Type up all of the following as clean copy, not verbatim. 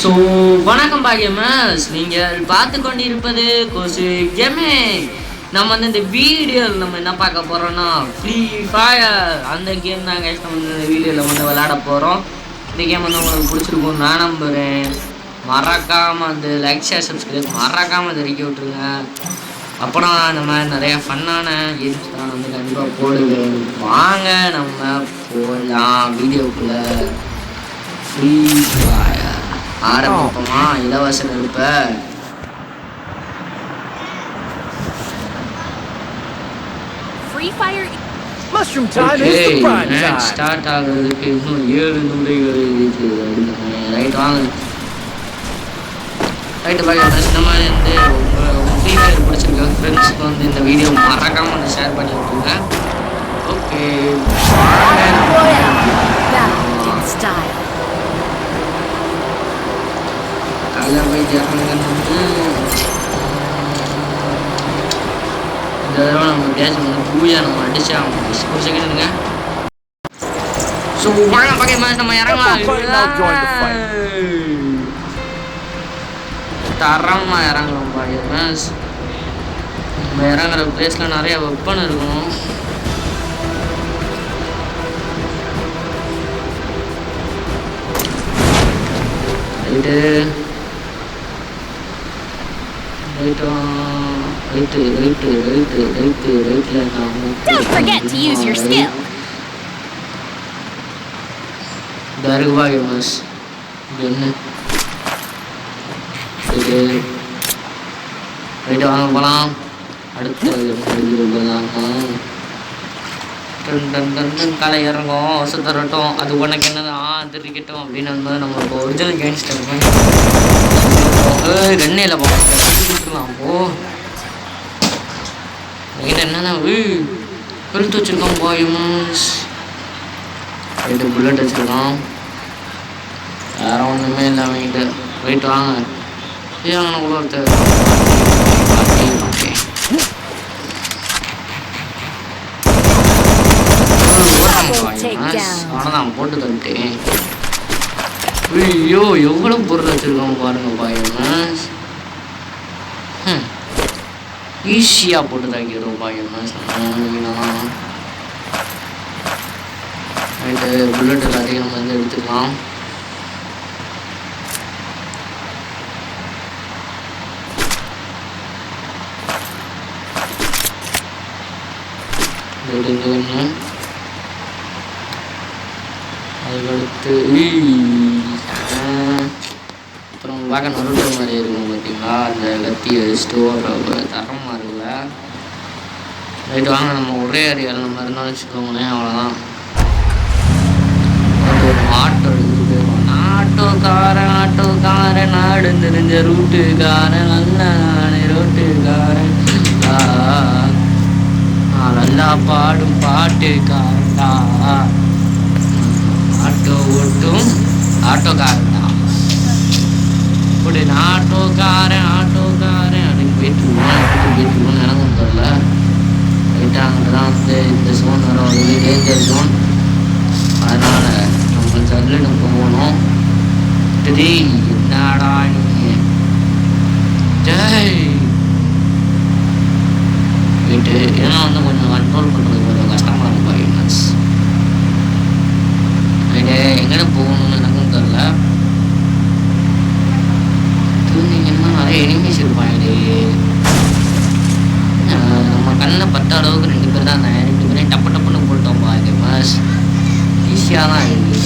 So வணக்கம் பாகியமஸ், நீங்கள் பார்த்து கொண்டிருப்பது கோசு கேமிங். நம்ம வந்து இந்த வீடியோவில் நம்ம என்ன பார்க்க போகிறோன்னா ஃப்ரீ ஃபயர் அந்த கேம் தான் கைஸ். நம்ம இந்த வீடியோவில் வந்து விளையாட போகிறோம். இந்த கேம் வந்து உங்களுக்கு பிடிச்சிருக்கும் நான் நம்புகிறேன். மறக்காமல் அந்த லைக் ஷேர் சப்ஸ்கிரைப் மறக்காமல் தெரிவிக்க விட்ருங்க. அப்புறம் இந்த மாதிரி நிறையா ஃபன்னான கேம்ஸ் தான் வந்து கண்டிப்பாக போடுவேன். வாங்க நம்ம போகலாம் வீடியோக்குள்ளே. ஃப்ரீ ஃபயர் ஆரம்பிப்போமா? இலவச நெருப்ப ஸ்டார்ட் ஆகுறதுக்கு இன்னும் 7 நிமிடங்கள் இருக்குது. ரைட் வாங்க. ரைட்டு பாய், இந்த மாதிரி வந்து உங்கள் ஃப்ரீ ஃபயர் பிடிச்சிருக்க ஃப்ரெண்ட்ஸுக்கு வந்து இந்த வீடியோ மறக்காமல் வந்து ஷேர் பண்ணி விட்டுருங்க. ஓகே, அதில் போய் வந்து இந்த தடவை நம்ம கேஸ் வந்து பூஜா நம்ம அடிச்சா ஒரு செகண்டுங்க. ஸோ வாங்க பக்கம் நம்ம இறங்கலாம். தரமாக இறங்கலாம் பாருங்க. நம்ம இறங்குற பிளேஸில் நிறைய வெப்பன் இருக்கும். ரைட்டு வாங்க போகலாம். அடுத்து காலை இறங்கும் வசம் தரட்டும். அது உனக்கு என்னதான் தெரிவிக்கட்டும் அப்படின்னு வந்து நம்ம இப்போ ஒரிஜினல் கேங்ஸ்டர் கண்ணையில் போகலாம். போ என்கிட்ட என்னன்னா பெருத்து வச்சுருக்கோம். பாய்மஸ் 2 புல்லட் வச்சுருக்கோம். வேறு ஒன்றுமே இல்லை அவங்ககிட்ட. போயிட்டு வாங்க. வாங்கினா கூட ஒருத்தர் ஆனால் போட்டு தந்துட்டேன். ஐயோ எவ்வளோ பொருள் வச்சுருக்கோம் பாருங்க பாயமஸ். ஈஸியாக போட்டு தாக்கிடுவோம் பாயமஸ். ரைட்டு புல்லட் எல்லாத்தையும் நம்ம வந்து எடுத்துக்கலாம். ஒன்று அதுக்கடுத்து அப்புறம் பார்க்க நறுட்ட மாதிரி இருக்கும் பார்த்தீங்களா. அந்த கத்தி ஸ்டோர் தரமாக இருக்குல்ல. ரைட்டு வாங்க நம்ம ஒரே ஏரியாவில் நம்ம இருந்தாலும் வச்சுக்கோங்களேன். அவ்வளோதான். ஒரு ஆட்டோ எடுத்துகிட்டு போயிடுவோம். ஆட்டோக்காரன் நாடு தெரிஞ்ச ரூட்டுக்காரன் நல்ல ரோட்டுக்காரன் நல்லா பாடும் பாட்டுக்காரன்டா. ஆட்டோ ஓட்டும் ஆட்டோக்காரன் தான். இப்படி ஆட்டோக்காரன் அப்படின்னு போயிட்டுருவோம். எனக்கும் தெரியல. ரைட்டாக அங்கிட்டு தான் வந்து இந்த ஜோன் வர வருது, டேஞ்சர் ஜோன். அதனால் நம்ம சல்லுன்னு போகணும். என்னடா நீ ஜெய் போயிட்டு ஏன்னா வந்து கொஞ்சம் கண்ட்ரோல் பண்ணுறது கொஞ்சம் கஷ்டமாக இருக்கும் பாய்மஸ். எங்கேட போகணும்னு எனக்கும் தெரில. தூங்கிங்கன்னா நிறைய எனிமீஸ் இருப்பாங்க. நம்ம கண்ணில் பட்ட அளவுக்கு 2 பேர் தான். அந்த 2 பேரையும் டப்புன்னு போட்டோம் பாய்மஸ். ஈஸியாக தான் இருக்குது.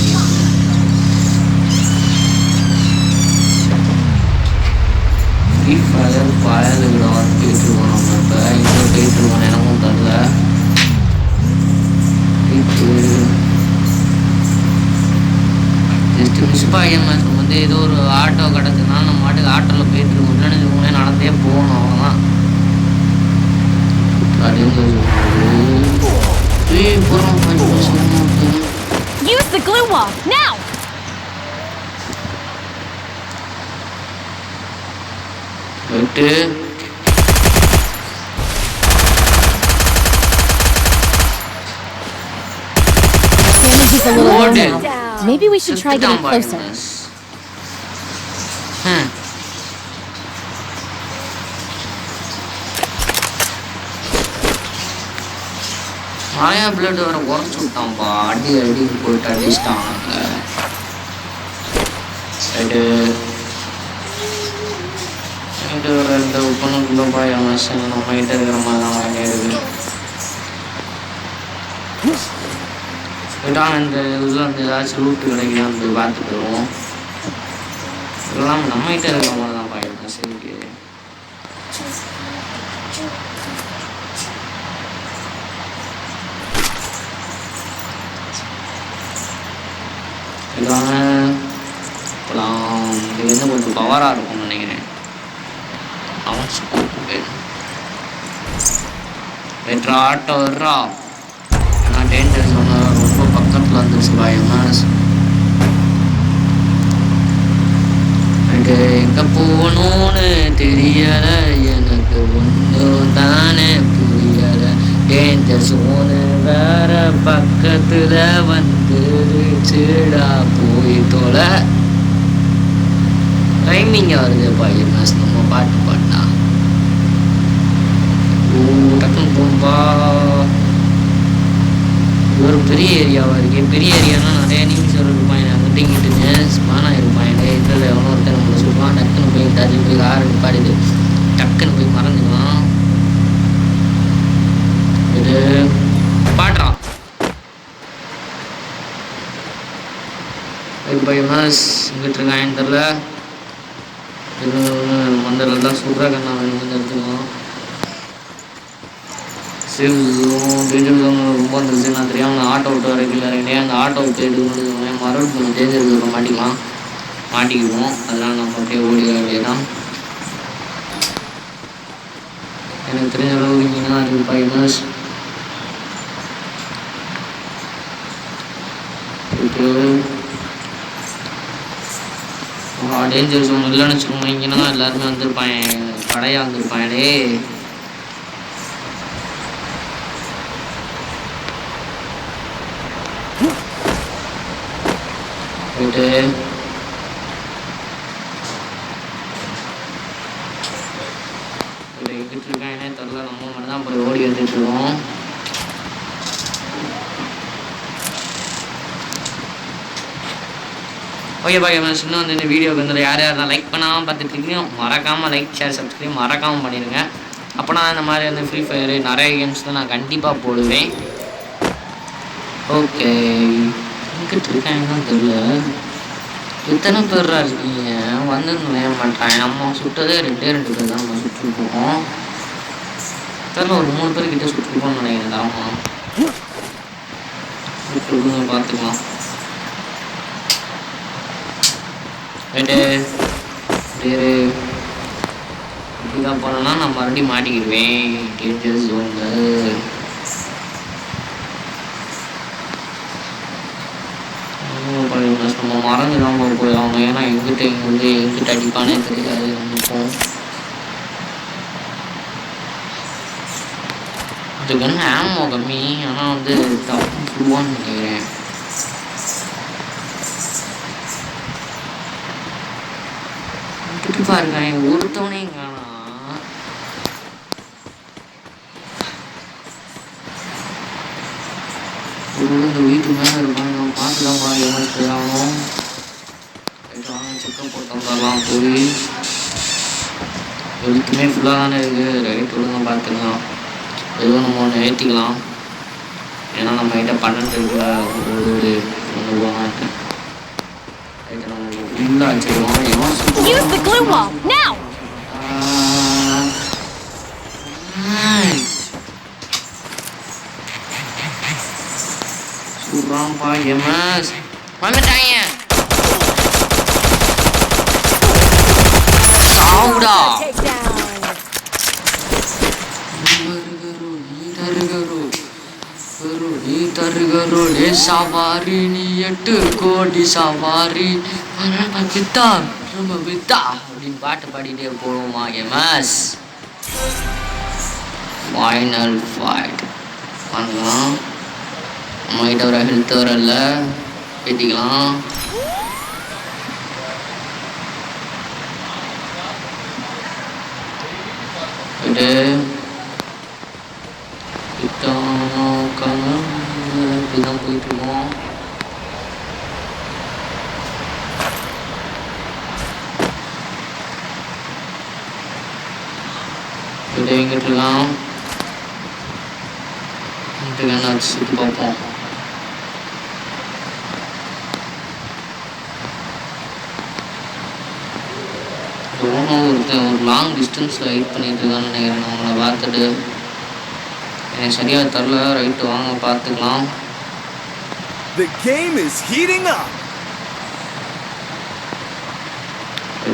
ஃப்ரீ ஃபயர் பயலுக்கிட்ட போயிட்டுருக்கோம். நம்ம இப்போ இங்கே போயிட்டுருக்கோம். எனக்கும் தெரில. ஜஸ்ட் மிஸ் பாகியமாக நம்ம வந்து ஏதோ ஒரு ஆட்டோ கிடக்குதுனால நம்ம மாட்டுக்கு ஆட்டோவில் போயிட்டுருக்கோம். இல்லைன்னு உங்களே நடந்தே போகணும். அவ்வளோதான். போயிட்டு Damage is a little low now. Maybe we should try getting closer. நிறையா பிளட் வர உடச்சு விட்டான்ப்பா. அடி அடின்னு போயிட்டு அடிச்சிட்டான். சைடு சைடு ஒரு ரெண்டு பொண்ணுக்குள்ளப்பா எமர்ஷன் நம்ம கிட்ட இருக்கிற மாதிரி தான் வாங்கிடுது. விட்டான் இந்த இதில் வந்து ஏதாச்சும் ரூட்டு கிடைக்குதான்னு போய் பார்த்துட்டு வருவோம். இதெல்லாம் நம்ம கிட்ட இருக்கிற மாதிரி தான் பாயிருக்கேன். சரி இப்போலாம் இது வந்து கொஞ்சம் பவராக இருக்கும்னு நினைக்கிறேன். அவன் ஸ்கூப்பு வெட்ரா ஆட்டோ வர்றா. நான் டேஞ்சர் சொன்ன ரொம்ப பக்கத்தில் வந்துருச்சு பாயமாஸ். எங்கே போகணும்னு தெரியலை எனக்கு ஒன்றும் தானே புரியலை. டேஞ்சர் சோனு வேற பக்கத்தில் வந்துருச்சுடா போய் தொலை. டைமிங்க வருது பாயமாஸ். நம்ம பாட்டு பாட்டா டக்குன்னு போகும்பா. ஒரு பெரிய ஏரியாவாக இருக்கே. பெரிய ஏரியானா நிறைய நிமிஷம் இருப்பாங்க. அங்கிட்ட இங்கிட்டுங்க ஸ்பானாக இருப்பாங்க. இதில் எவனோ ஒருத்தர் நம்மளை சொல்லுவான். டக்குன்னு போய் டச்சு போய் கார் பாடிது டக்குன்னு போய் மறந்துக்கலாம். இது பாடுறான் பையமாஸ் இங்கிட்டு இருக்கான்னு தெரில. மந்திரெல்லாம் சூப்பராக கண்ணா வேணும் வந்து எடுத்துக்கலாம். சேவ் டேஞ்சர் ஜோன் ரொம்ப வந்துருச்சு. நான் தெரியாமல் ஆட்டோ விட்டு வரைக்கும் இறங்கினேன். அந்த ஆட்டோ விட்டு எடுக்கணும் மறுபடியும் டேஞ்சர் ஜோனை மாட்டிக்குவோம். அதனால் நம்ம அப்படியே ஓடி வேண்டியதான். எனக்கு தெரிஞ்ச அளவு இங்கே தான் இருக்குது பையன்ஸ். டேஞ்சர் ஜோன் இல்லைன்னு வச்சுக்கோங்க. இங்கன்னா தான் எல்லாருமே வந்திருப்பாங்க. கடையாக வந்திருப்பாங்களே. போயிட்டு எங்கிட்டு இருக்காங்கன்னே தெரில. நம்ம மட்டும் தான் போய் ஓடி வந்துட்டுருக்கோம். ஓகே பாய் இன்னும் வந்து இந்த வீடியோக்கு வந்து யார் யாரெல்லாம் லைக் பண்ணாமல் பார்த்துட்ருக்கீங்க மறக்காமல் லைக் ஷேர் சப்ஸ்கிரைப் மறக்காமல் பண்ணிடுங்க. அப்போனா இந்த மாதிரி வந்து ஃப்ரீ ஃபயரு நிறைய கேம்ஸ் தான் நான் கண்டிப்பாக போடுவேன். ஓகே எங்கிட்ட இருக்காங்கன்னு தெரியல. எத்தனை பேர்ரா இருக்கீங்க வந்து நுழைய மாட்டாங்க. நம்ம சுட்டதே ரெண்டு பேர் தான் நம்ம சுட்டுருப்போம். தெரியல ஒரு 3 பேர்கிட்ட சுட்டுருப்போம்னு நினைக்கிறேன். ஆமாம் சுட்டுருக்கோம் பார்த்துக்கலாம். ரைட்டு சரி இப்படிதான் போனோன்னா நான் மறுபடியும் மாட்டிக்கிடுவேன் டேஞ்சர் ஜோனில். நம்ம மறந்து தான் போயிடுவாங்க. ஏன்னா எங்கிட்ட அடிப்பானே தெரியாது நமக்கும். இதுக்கு என்ன ஆமோ கம்மி. ஆனால் வந்து தப்பு ஃபுல்வான்னு நினைக்கிறேன். பாருங்க ஒருத்தவனையும் காணா. இந்த வீட்டு மேலே இருப்பாங்க. பார்த்துலாம் ஆகணும். செக்கப் போட்டு வந்துடலாம். போய் எதுக்குமே ஃபுல்லாக தானே இருக்குது. ரைட் ஒழுங்காக பார்த்துக்கலாம். எதுவும் நம்ம ஒன்று ஏற்றிக்கலாம். ஏன்னா நம்ம கிட்ட 12 இருக்குல்ல. ஒரு ஒன்று போனாட்டு ஃபுல்லாக வச்சுருவோம். சூப்பராப்பா எம்எஸ் வந்துட்டாங்க. சாவுடா தருகரு சவாரி நீ 8 கோடி சவாரி வித்தா ரொம்ப வித்தா அப்படின்னு பாட்டு பாடிட்டே போடுவோமா எம்எஸ். ஃபைனல் ஃபைட் பண்ணலாம். நம்மகிட்ட ஒரு ஹெல்த் வரல ஏற்றிக்கலாம். போயிட்டு போயிட்டுருக்கோம். எங்கிட்டு இருக்கான் என்ன சுற்றி பார்ப்போம். ஒருத்தன் ஒரு லாங் டிஸ்டன்ஸில் வெயிட் பண்ணிட்டு இருக்கான்னு நினைக்கிறேன். அவங்கள பார்த்துட்டு எனக்கு சரியாக தரல. ரைட்டு வாங்க பார்த்துக்கலாம். The game is heating up.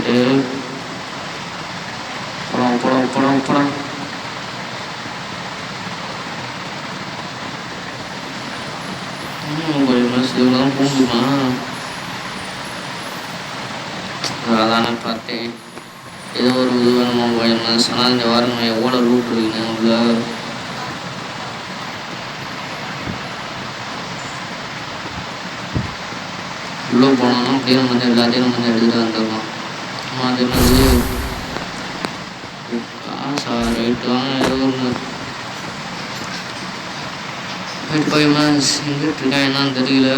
படம் இதெல்லாம் பூண்டுமா அதானே பார்த்தேன். ஏதோ ஒரு இது வேணுமா பயம்ஸ். ஆனால் இந்த வாரம் எவ்வளோ ரூட் இருக்குங்க உள்ள. உள்ளே போனோம்னா அப்படியே நம்ம வந்து எல்லாத்தையும் நம்ம வந்து எடுத்துகிட்டு வந்துடலாம். அது என்னது காசா? ரைட்டு வாங்க ஏதோ ஒன்று. பயம்ஸ் எங்கிட்டு இருக்கேன் என்னன்னு தெரியல.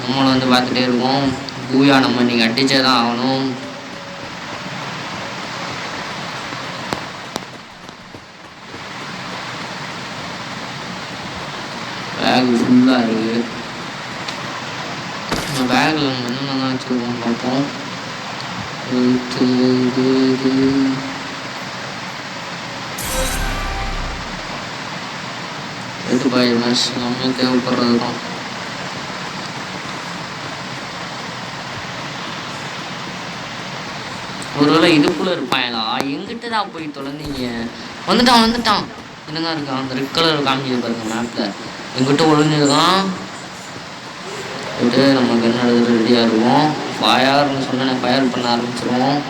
நம்மளும் வந்து பார்த்துட்டே இருக்கோம். பூயா நம்ம நீங்கள் அடித்தே தான் ஆகணும். பேக் ஃபுல்லாக இருக்குது. நம்ம பேக்கில் நம்ம என்னென்னலாம் வச்சுருக்கோம் பார்ப்போம். இது பயம்ஸ் நம்ம தேவைப்படுறது தான். ஒருவேளை இதுக்குள்ளே இருப்பாங்களா? எங்கிட்ட தான் போய் தொலைந்தீங்க. வந்துட்டான் என்னதான் இருக்கான். அந்த ரெட் கலர் காமிச்சது பாருங்க மேப்பில். எங்கிட்ட ஒழிஞ்சிருக்கான். போய்ட்டு நம்ம கன் எடுத்துட்டு ரெடியாக இருக்கும். ஃபயர்னு சொன்னேன். ஃபயர் பண்ண ஆரம்பிச்சிருவோம்.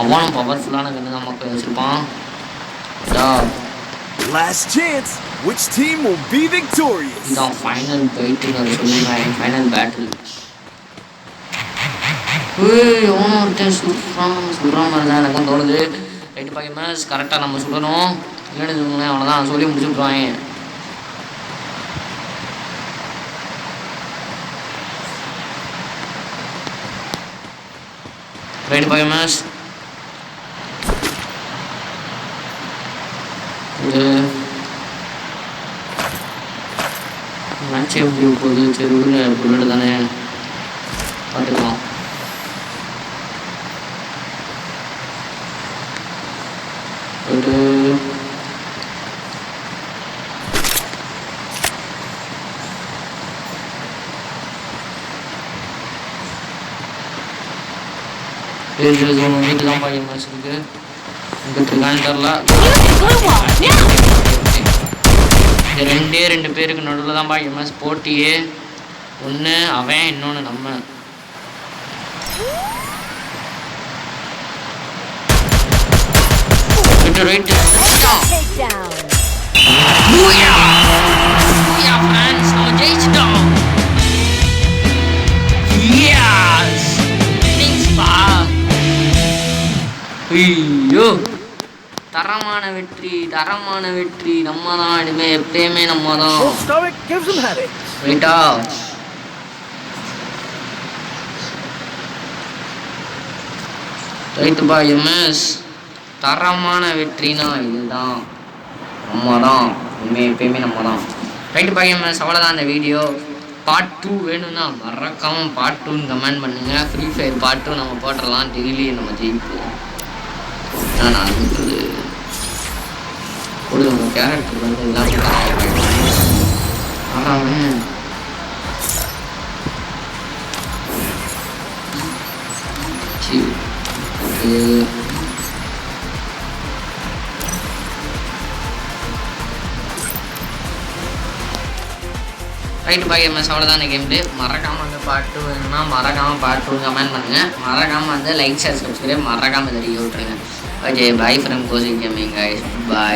அவனும் பவர்ஃபுல்லான கன்று தான் மக்கள் வச்சுருப்பான். Last chance. Which team will be victorious? இதான் ஃபைனல் ஃபைட்டுன்னு சொல்லுவேன். Final battle. எவனோ ஒருத்தன் சொல்கிற மாதிரி தான் எனக்கும் தோணுது. ரைட்டு பாய்மஸ் கரெக்டாக நம்ம சொல்லணும். இல்லைன்னு சொல்லுங்களேன் அவ்வளோதான் சொல்லி முடிச்சு விட்ருவாங்க. ரைட்டு பாய்மஸ் இது மேட்சே முடிய போகுது. சரி விடுங்க, புல்லட் தானே பார்த்துக்கலாம். ஒரு வீட்டு தான் பையன் மேட்ச் இருக்கு. இங்கிட்டு இருக்கான்னு தெரில. ரெண்டு பேருக்கு நடுவில் தான் பையன் மேட்ச் போட்டியே. ஒன்று அவன், இன்னொன்று நம்ம. ரைட் ஐயோ தரமான வெற்றி நம்ம தான். இனிமே எப்பயுமே நம்ம தான். ரைட்டா ரைட்டு பா எம்எஸ். தரமான வெற்றினா இதுதான். நம்ம தான் இனிமே எப்பயுமே நம்ம தான். ரைட்டு பா எம்எஸ். அவ்வளோதான் இந்த வீடியோ. பார்ட் 2 வேணும்னா மறக்காமல் பார்ட் 2ன்னு கமெண்ட் பண்ணுங்கள். ஃப்ரீ ஃபயர் பார்ட் 2 நம்ம போட்டுடலாம். டெய்லி நம்ம ஜெயிப்போம். நான் அடுத்தது ஒரு நம்ம கேரக்டர் வந்து எல்லாத்தையும் ரைட்டு பாய் எம்எஸ். அவ்வளோதான் இந்த கேம் பிளே. மறக்காமல் வந்து பார்ட் 2 வேணும்னா மறக்காமல் பார்ட் 2 கமெண்ட் பண்ணுங்கள். மறக்காமல் வந்து லைக் ஷேர் சப்ஸ்கிரைப் மறக்காமல் இதை விட்டுருங்க. ஓகே, பாய் ஃப்ரம் கோசிங் கேமிங் கைஸ். பாய்.